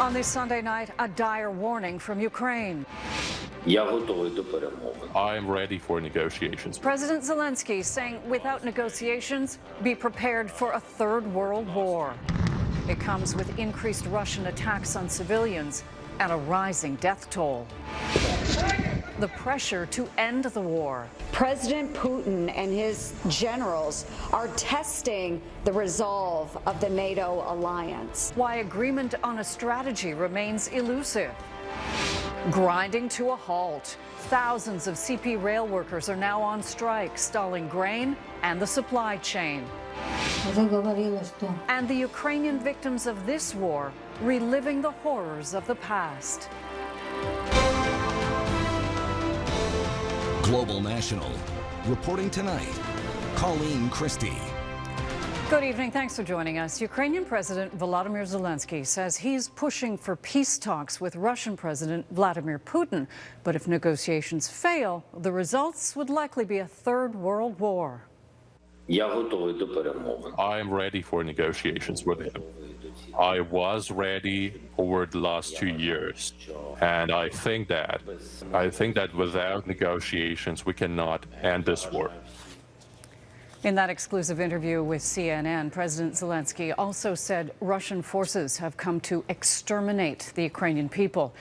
On this Sunday night, a dire warning from Ukraine. I am ready for negotiations. President Zelensky saying without negotiations, be prepared for a third world war. It comes with increased Russian attacks on civilians and a rising death toll. The pressure to end the war. President Putin and his generals are testing the resolve of the NATO alliance. Why agreement on a strategy remains elusive. Grinding to a halt. Thousands of CP rail workers are now on strike, stalling grain and the supply chain. And the Ukrainian victims of this war reliving the horrors of the past. Global National. Reporting tonight, Colleen Christie. Good evening. Thanks for joining us. Ukrainian President Volodymyr Zelensky says he's pushing for peace talks with Russian President Vladimir Putin. But if negotiations fail, the results would likely be a third world war. I am ready for negotiations with him. I was ready over the last 2 years, and I think that without negotiations we cannot end this war. In that exclusive interview with CNN, President Zelensky also said Russian forces have come to exterminate the Ukrainian people.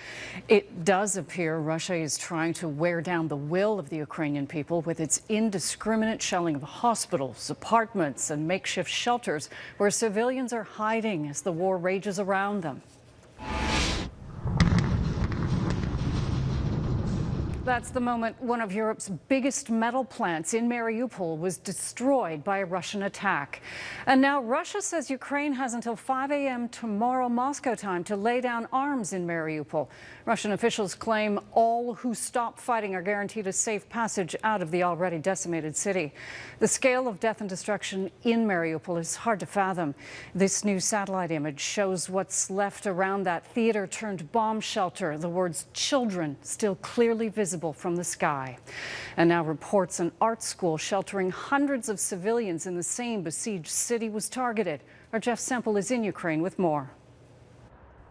It does appear Russia is trying to wear down the will of the Ukrainian people with its indiscriminate shelling of hospitals, apartments, and makeshift shelters where civilians are hiding as the war rages around them. That's the moment one of Europe's biggest metal plants in Mariupol was destroyed by a Russian attack. And now Russia says Ukraine has until 5 a.m. tomorrow Moscow time to lay down arms in Mariupol. Russian officials claim all who stop fighting are guaranteed a safe passage out of the already decimated city. The scale of death and destruction in Mariupol is hard to fathom. This new satellite image shows what's left around that theater-turned-bomb shelter. The words "children" still clearly visible from the sky. And now reports an art school sheltering hundreds of civilians in the same besieged city was targeted. Our Jeff Semple is in Ukraine with more.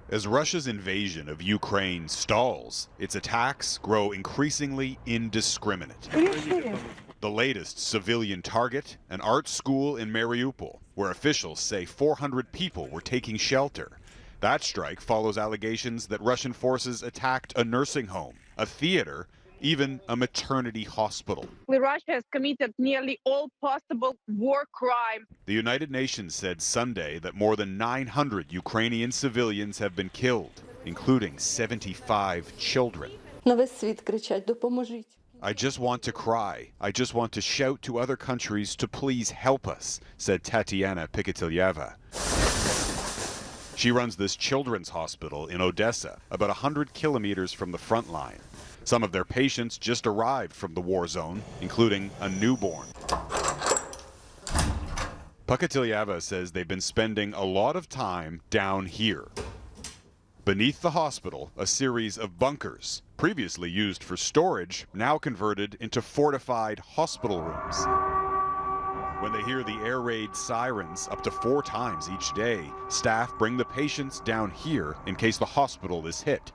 As Russia's invasion of Ukraine stalls, its attacks grow increasingly indiscriminate. The latest civilian target, an art school in Mariupol, where officials say 400 people were taking shelter. That strike follows allegations that Russian forces attacked a nursing home, a theater, even a maternity hospital. Russia has committed nearly all possible war crimes. The United Nations said Sunday that more than 900 Ukrainian civilians have been killed, including 75 children. I just want to cry. I just want to shout to other countries to please help us, said Tatiana Pikatilyeva. She runs this children's hospital in Odesa, about 100 kilometers from the front line. Some of their patients just arrived from the war zone, including a newborn. Pikatilyeva says they've been spending a lot of time down here. Beneath the hospital, a series of bunkers, previously used for storage, now converted into fortified hospital rooms. When they hear the air raid sirens up to 4 times each day, staff bring the patients down here in case the hospital is hit.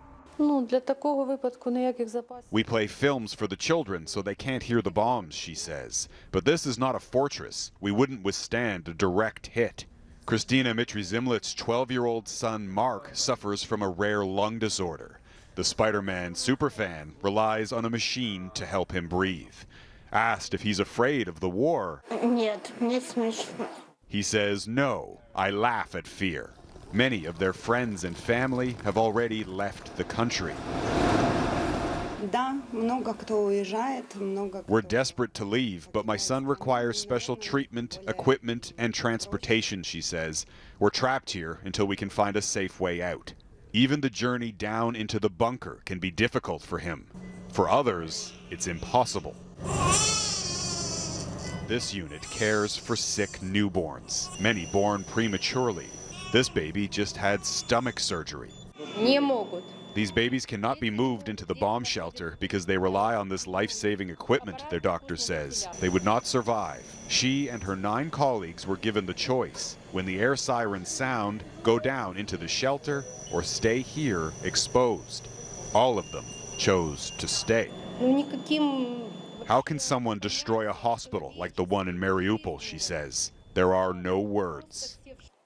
We play films for the children so they can't hear the bombs, she says. But this is not a fortress. We wouldn't withstand a direct hit. Kristina Mitrizimlit's 12-year-old son Mark suffers from a rare lung disorder. The Spider-Man superfan relies on a machine to help him breathe. Asked if he's afraid of the war, he says, "No, I laugh at fear." Many of their friends and family have already left the country. We're desperate to leave, but my son requires special treatment, equipment, and transportation, she says. We're trapped here until we can find a safe way out. Even the journey down into the bunker can be difficult for him. For others, it's impossible. This unit cares for sick newborns, many born prematurely. This baby just had stomach surgery. These babies cannot be moved into the bomb shelter because they rely on this life-saving equipment, their doctor says. They would not survive. She and her 9 colleagues were given the choice. When the air sirens sound, go down into the shelter or stay here exposed. All of them chose to stay. How can someone destroy a hospital like the one in Mariupol, she says? There are no words.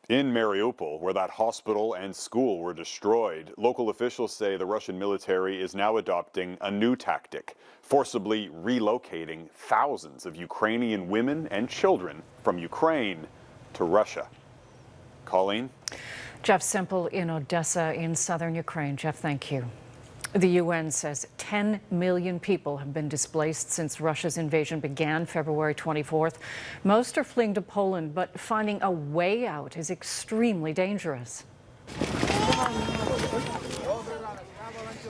In Mariupol, where that hospital and school were destroyed, local officials say the Russian military is now adopting a new tactic, forcibly relocating thousands of Ukrainian women and children from Ukraine to Russia. Colleen? Jeff Semple in Odesa in southern Ukraine. Jeff, thank you. The UN says 10 million people have been displaced since Russia's invasion began February 24th. Most are fleeing to Poland, but finding a way out is extremely dangerous.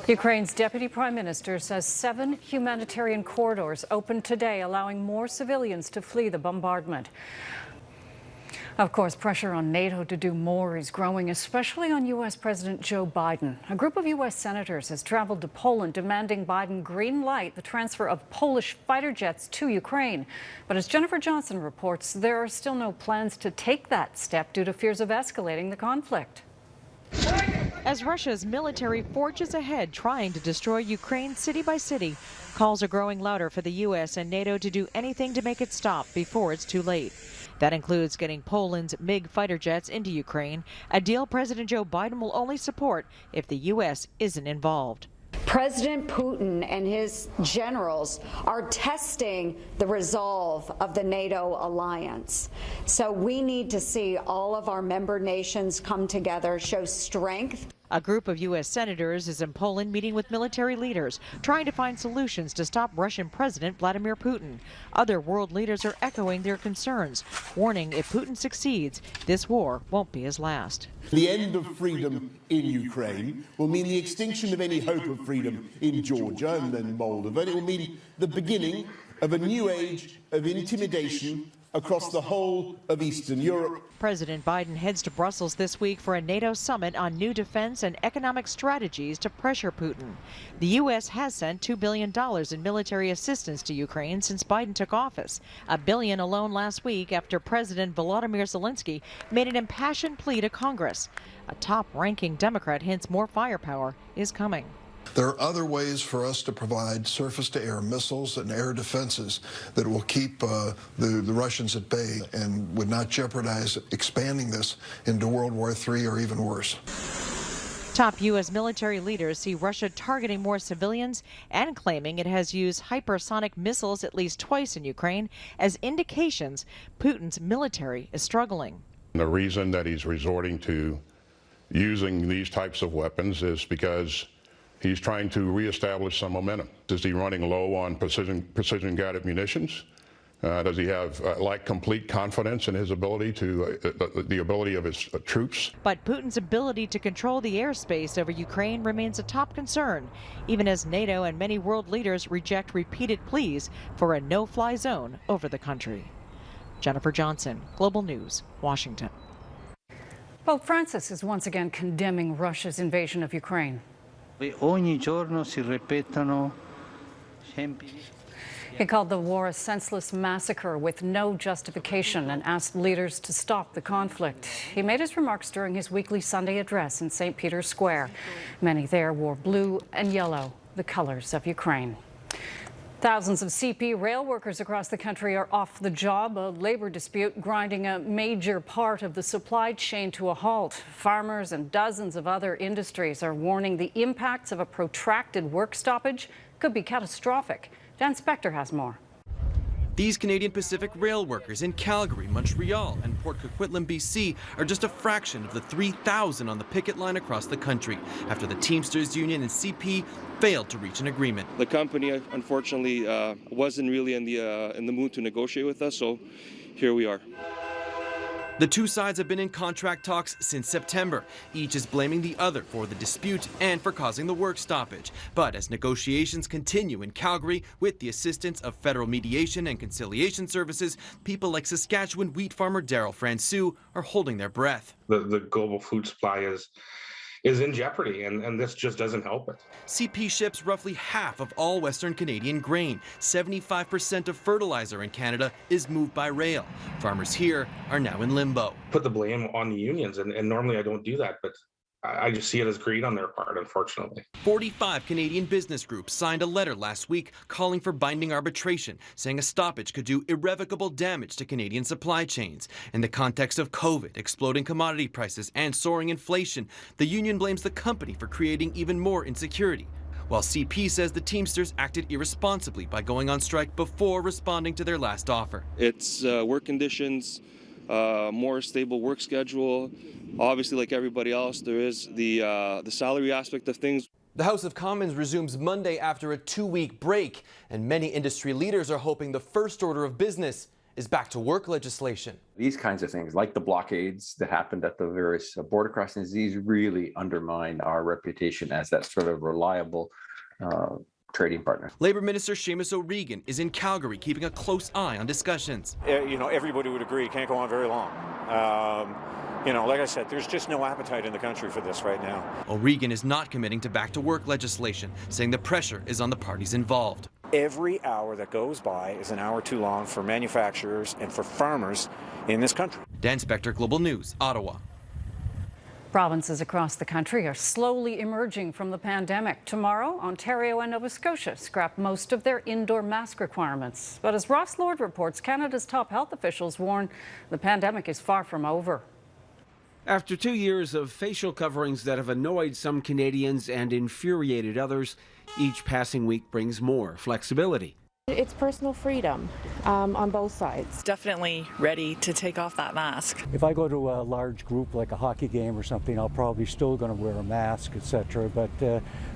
Ukraine's deputy prime minister says 7 humanitarian corridors opened today, allowing more civilians to flee the bombardment. Of course, pressure on NATO to do more is growing, especially on U.S. President Joe Biden. A group of U.S. senators has traveled to Poland demanding Biden green light the transfer of Polish fighter jets to Ukraine. But as Jennifer Johnson reports, there are still no plans to take that step due to fears of escalating the conflict. As Russia's military forges ahead trying to destroy Ukraine city by city, calls are growing louder for the U.S. and NATO to do anything to make it stop before it's too late. That includes getting Poland's MiG fighter jets into Ukraine, a deal President Joe Biden will only support if the U.S. isn't involved. President Putin and his generals are testing the resolve of the NATO alliance. So we need to see all of our member nations come together, show strength. A group of U.S. senators is in Poland meeting with military leaders, trying to find solutions to stop Russian President Vladimir Putin. Other world leaders are echoing their concerns, warning if Putin succeeds, this war won't be his last. The end of freedom in Ukraine will mean the extinction of any hope of freedom in Georgia and then Moldova. It will mean the beginning of a new age of intimidation across the whole of Eastern Europe. President Biden heads to Brussels this week for a NATO summit on new defense and economic strategies to pressure Putin. The U.S. has sent $2 billion in military assistance to Ukraine since Biden took office, $1 billion alone last week after President Volodymyr Zelensky made an impassioned plea to Congress. A top-ranking Democrat hints more firepower is coming. There are other ways for us to provide surface-to-air missiles and air defenses that will keep the Russians at bay and would not jeopardize expanding this into World War III or even worse. Top U.S. military leaders see Russia targeting more civilians and claiming it has used hypersonic missiles at least twice in Ukraine as indications Putin's military is struggling. The reason that he's resorting to using these types of weapons is because he's trying to reestablish some momentum. Is he running low on precision-guided munitions? Does he have complete confidence in his ability to the ability of his troops? But Putin's ability to control the airspace over Ukraine remains a top concern, even as NATO and many world leaders reject repeated pleas for a no-fly zone over the country. Jennifer Johnson, Global News, Washington. Pope Francis is once again condemning Russia's invasion of Ukraine. Ogni giorno si ripetono sempre. He called the war a senseless massacre with no justification and asked leaders to stop the conflict. He made his remarks during his weekly Sunday address in St. Peter's Square. Many there wore blue and yellow, the colors of Ukraine. Thousands of CP rail workers across the country are off the job, a labor dispute grinding a major part of the supply chain to a halt. Farmers and dozens of other industries are warning the impacts of a protracted work stoppage could be catastrophic. Dan Spector has more. These Canadian Pacific rail workers in Calgary, Montreal, and Port Coquitlam, BC are just a fraction of the 3,000 on the picket line across the country after the Teamsters Union and CP failed to reach an agreement. The company, unfortunately, wasn't really in the mood to negotiate with us, so here we are. The two sides have been in contract talks since September. Each is blaming the other for the dispute and for causing the work stoppage. But as negotiations continue in Calgary with the assistance of federal mediation and conciliation services, people like Saskatchewan wheat farmer Daryl Francoux are holding their breath. The global food supply is in jeopardy, and this just doesn't help it. CP ships roughly half of all Western Canadian grain. 75% of fertilizer in Canada is moved by rail. Farmers here are now in limbo. Put the blame on the unions, and normally I don't do that, but I just see it as greed on their part, unfortunately. 45 Canadian business groups signed a letter last week calling for binding arbitration, saying a stoppage could do irrevocable damage to Canadian supply chains. In the context of COVID, exploding commodity prices, and soaring inflation, the union blames the company for creating even more insecurity. While CP says the Teamsters acted irresponsibly by going on strike before responding to their last offer. It's work conditions, more stable work schedule. Obviously, like everybody else, there is the salary aspect of things. The House of Commons resumes Monday after a 2-week break, and many industry leaders are hoping the first order of business is back to work legislation. These kinds of things, like the blockades that happened at the various border crossings, these really undermine our reputation as that sort of reliable trading partner. Labour Minister Seamus O'Regan is in Calgary keeping a close eye on discussions. You know, everybody would agree it can't go on very long. You know, like I said, there's just no appetite in the country for this right now. O'Regan is not committing to back-to-work legislation, saying the pressure is on the parties involved. Every hour that goes by is an hour too long for manufacturers and for farmers in this country. Dan Spector, Global News, Ottawa. Provinces across the country are slowly emerging from the pandemic. Tomorrow, Ontario and Nova Scotia scrap most of their indoor mask requirements. But as Ross Lord reports, Canada's top health officials warn the pandemic is far from over. After 2 years of facial coverings that have annoyed some Canadians and infuriated others, each passing week brings more flexibility. It's personal freedom on both sides. Definitely ready to take off that mask. If I go to a large group like a hockey game or something, I'll probably still going to wear a mask, etc. But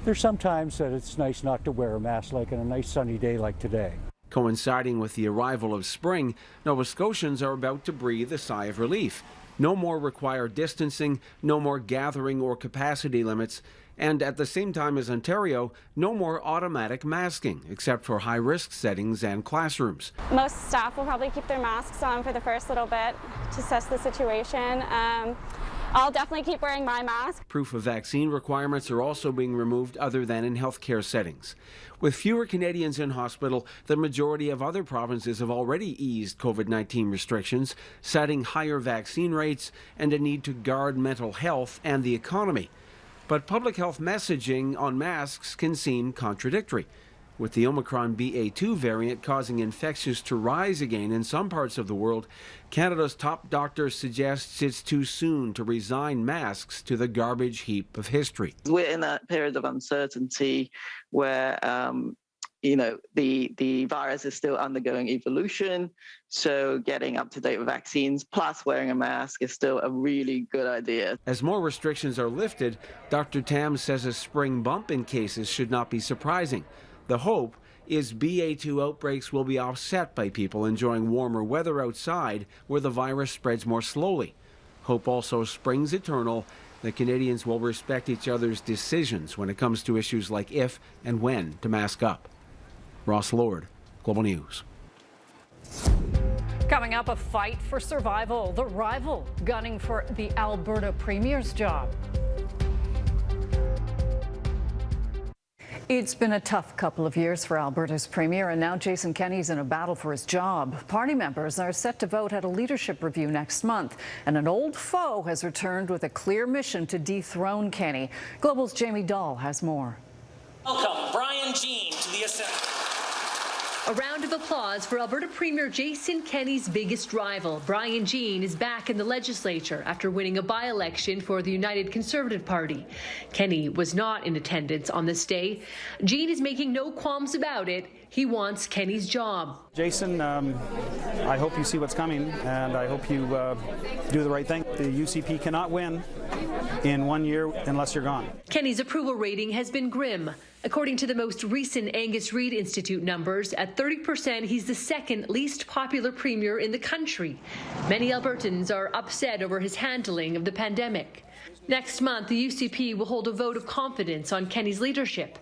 there's some times that it's nice not to wear a mask, like on a nice sunny day like today. Coinciding with the arrival of spring, Nova Scotians are about to breathe a sigh of relief. No more required distancing, no more gathering or capacity limits, and at the same time as Ontario, no more automatic masking, except for high-risk settings and classrooms. Most staff will probably keep their masks on for the first little bit to assess the situation. I'll definitely keep wearing my mask. Proof of vaccine requirements are also being removed other than in healthcare settings. With fewer Canadians in hospital, the majority of other provinces have already eased COVID-19 restrictions, citing higher vaccine rates and a need to guard mental health and the economy. But public health messaging on masks can seem contradictory, with the Omicron BA2 variant causing infections to rise again in some parts of the world. Canada's top doctor suggests it's too soon to resign masks to the garbage heap of history. We're in a period of uncertainty where the virus is still undergoing evolution, so getting up-to-date with vaccines plus wearing a mask is still a really good idea. As more restrictions are lifted, Dr. Tam says a spring bump in cases should not be surprising. The hope is BA2 outbreaks will be offset by people enjoying warmer weather outside where the virus spreads more slowly. Hope also springs eternal that Canadians will respect each other's decisions when it comes to issues like if and when to mask up. Ross Lord, Global News. Coming up, a fight for survival. The rival gunning for the Alberta Premier's job. It's been a tough couple of years for Alberta's Premier, and now Jason Kenney's in a battle for his job. Party members are set to vote at a leadership review next month, and an old foe has returned with a clear mission to dethrone Kenney. Global's Jamie Dahl has more. Welcome Brian Jean to the Assembly. A round of applause for Alberta Premier Jason Kenney's biggest rival. Brian Jean is back in the legislature after winning a by-election for the United Conservative Party. Kenney was not in attendance on this day. Jean is making no qualms about it. He wants Kenney's job. Jason, I hope you see what's coming, and I hope you do the right thing. The UCP cannot win in 1 year unless you're gone. Kenney's approval rating has been grim. According to the most recent Angus Reid Institute numbers, at 30%, he's the second least popular premier in the country. Many Albertans are upset over his handling of the pandemic. Next month, the UCP will hold a vote of confidence on Kenney's leadership,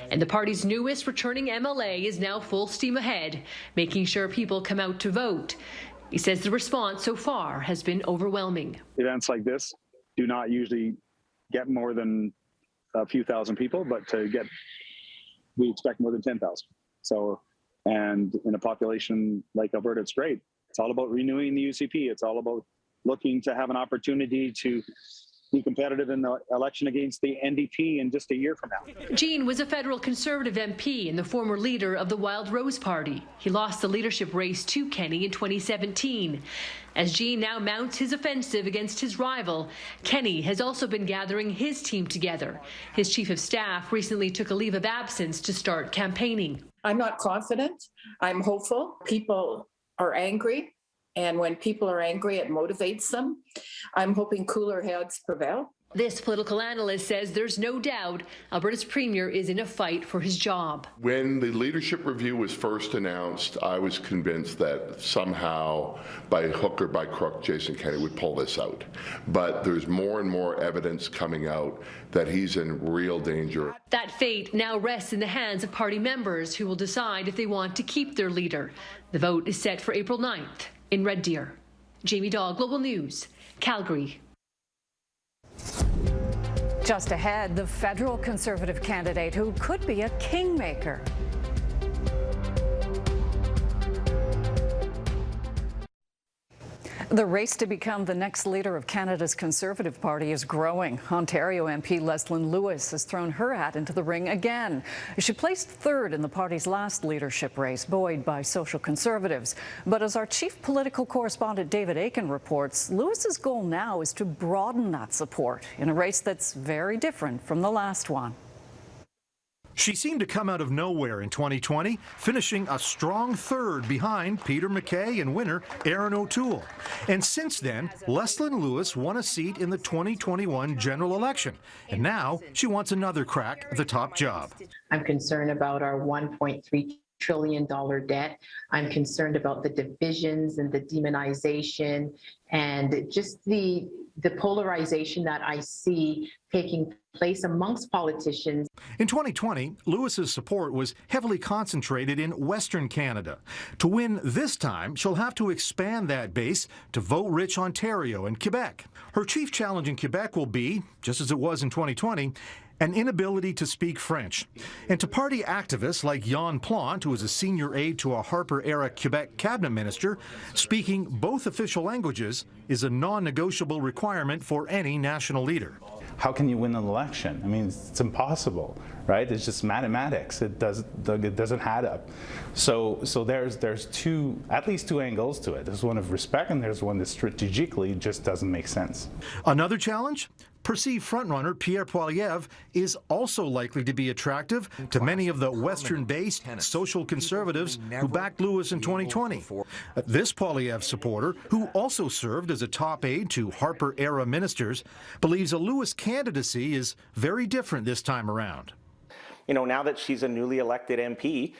and the party's newest returning MLA is now full steam ahead, making sure people come out to vote. He says the response so far has been overwhelming. Events like this do not usually get more than a few thousand people, but we expect more than 10,000. So, and in a population like Alberta, it's great. It's all about renewing the UCP. It's all about looking to have an opportunity to be competitive in the election against the NDP in just a year from now. Jean was a federal Conservative MP and the former leader of the Wild Rose Party. He lost the leadership race to Kenney in 2017. As Jean now mounts his offensive against his rival, Kenney has also been gathering his team together. His chief of staff recently took a leave of absence to start campaigning. I'm not confident. I'm hopeful. People are angry. And when people are angry, it motivates them. I'm hoping cooler heads prevail. This political analyst says there's no doubt Alberta's premier is in a fight for his job. When the leadership review was first announced, I was convinced that somehow, by hook or by crook, Jason Kenney would pull this out. But there's more and more evidence coming out that he's in real danger. That fate now rests in the hands of party members who will decide if they want to keep their leader. The vote is set for April 9th. In Red Deer. Jamie Daw, Global News, Calgary. Just ahead, the federal Conservative candidate who could be a kingmaker. The race to become the next leader of Canada's Conservative Party is growing. Ontario MP Leslyn Lewis has thrown her hat into the ring again. She placed third in the party's last leadership race, buoyed by social conservatives. But as our chief political correspondent David Aiken reports, Lewis's goal now is to broaden that support in a race that's very different from the last one. She seemed to come out of nowhere in 2020, finishing a strong third behind Peter MacKay and winner Erin O'Toole. And since then, Leslyn Lewis won a seat in the 2021 general election. And now she wants another crack at the top job. I'm concerned about our $1.3 trillion debt. I'm concerned about the divisions and the demonization and just the polarization that I see taking place amongst politicians. In 2020, Lewis's support was heavily concentrated in Western Canada. To win this time, she'll have to expand that base to vote-rich Ontario and Quebec. Her chief challenge in Quebec will be, just as it was in 2020, an inability to speak French. And to party activists like Jan Plante, who is a senior aide to a Harper-era Quebec cabinet minister, speaking both official languages is a non-negotiable requirement for any national leader. How can you win an election? I mean, it's impossible, right? It's just mathematics. It doesn't add up. So there's at least two angles to it. There's one of respect, and there's one that strategically just doesn't make sense. Another challenge? Perceived frontrunner Pierre Poilievre is also likely to be attractive to many of the Western-based social conservatives who backed Lewis in 2020. This Poilievre supporter, who also served as a top aide to Harper-era ministers, believes a Lewis candidacy is very different this time around. You know, now that she's a newly elected MP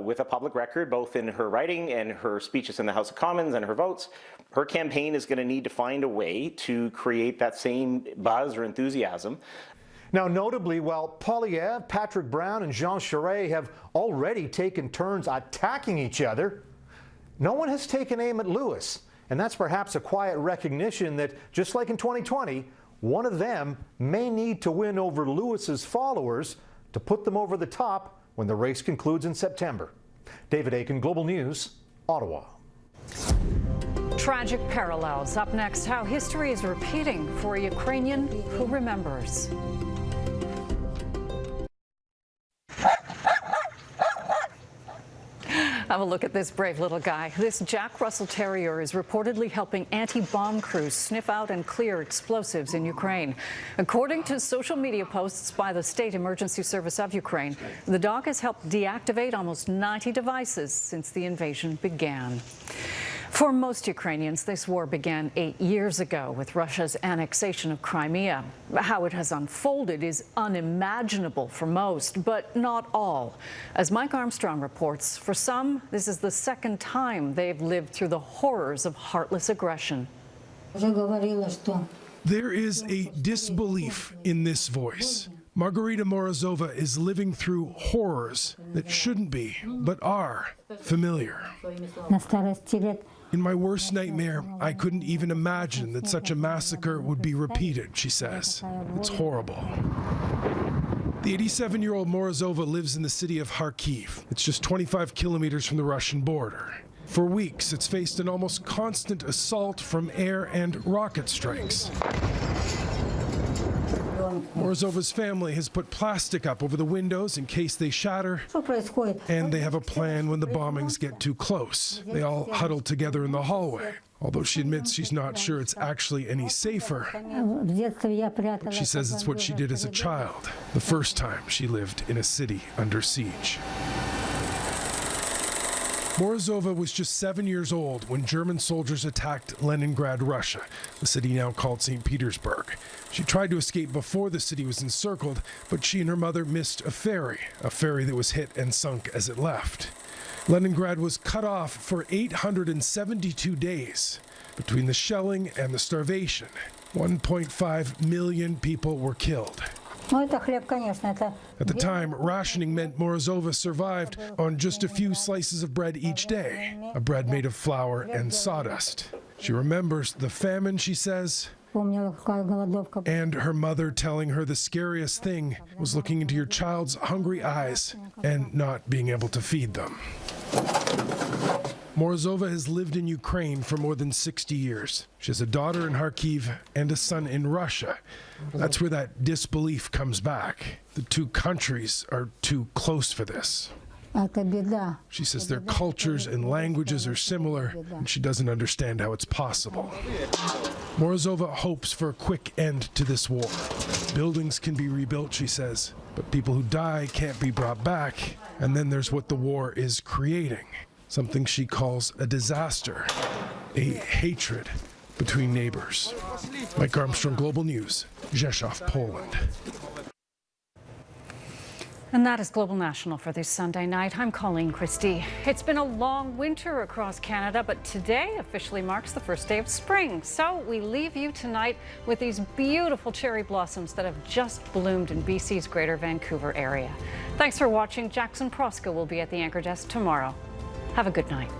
with a public record, both in her writing and her speeches in the House of Commons and her votes, her campaign is going to need to find a way to create that same buzz or enthusiasm. Now, notably, while Poilievre, Patrick Brown, and Jean Charest have already taken turns attacking each other, no one has taken aim at Lewis. And that's perhaps a quiet recognition that, just like in 2020, one of them may need to win over Lewis's followers to put them over the top when the race concludes in September. David Aiken, Global News, Ottawa. Tragic parallels. Up next, how history is repeating for a Ukrainian who remembers. Have a look at this brave little guy. This Jack Russell Terrier is reportedly helping anti-bomb crews sniff out and clear explosives in Ukraine. According to social media posts by the State Emergency Service of Ukraine, the dog has helped deactivate almost 90 devices since the invasion began. For most Ukrainians, this war began 8 years ago with Russia's annexation of Crimea. How it has unfolded is unimaginable for most, but not all. As Mike Armstrong reports, for some, this is the second time they've lived through the horrors of heartless aggression. There is a disbelief in this voice. Margarita Morozova is living through horrors that shouldn't be, but are familiar. In my worst nightmare, I couldn't even imagine that such a massacre would be repeated, she says. It's horrible. The 87-year-old Morozova lives in the city of Kharkiv. It's just 25 kilometers from the Russian border. For weeks, it's faced an almost constant assault from air and rocket strikes. Morozova's family has put plastic up over the windows in case they shatter, and they have a plan when the bombings get too close. They all huddle together in the hallway, although she admits she's not sure it's actually any safer. She says it's what she did as a child, the first time she lived in a city under siege. Morozova was just 7 years old when German soldiers attacked Leningrad, Russia, the city now called St. Petersburg. She tried to escape before the city was encircled, but she and her mother missed a ferry that was hit and sunk as it left. Leningrad was cut off for 872 days. Between the shelling and the starvation, 1.5 million people were killed. At the time, rationing meant Morozova survived on just a few slices of bread each day, a bread made of flour and sawdust. She remembers the famine, she says, and her mother telling her the scariest thing was looking into your child's hungry eyes and not being able to feed them. Morozova has lived in Ukraine for more than 60 years. She has a daughter in Kharkiv and a son in Russia. That's where that disbelief comes back. The two countries are too close for this. She says their cultures and languages are similar, and she doesn't understand how it's possible. Morozova hopes for a quick end to this war. Buildings can be rebuilt, she says, but people who die can't be brought back. And then there's what the war is creating. Something she calls a disaster, a hatred between neighbors. Mike Armstrong, Global News, Rzeszów, Poland. And that is Global National for this Sunday night. I'm Colleen Christie. It's been a long winter across Canada, but today officially marks the first day of spring. So we leave you tonight with these beautiful cherry blossoms that have just bloomed in BC's Greater Vancouver area. Thanks for watching. Jackson Proska will be at the anchor desk tomorrow. Have a good night.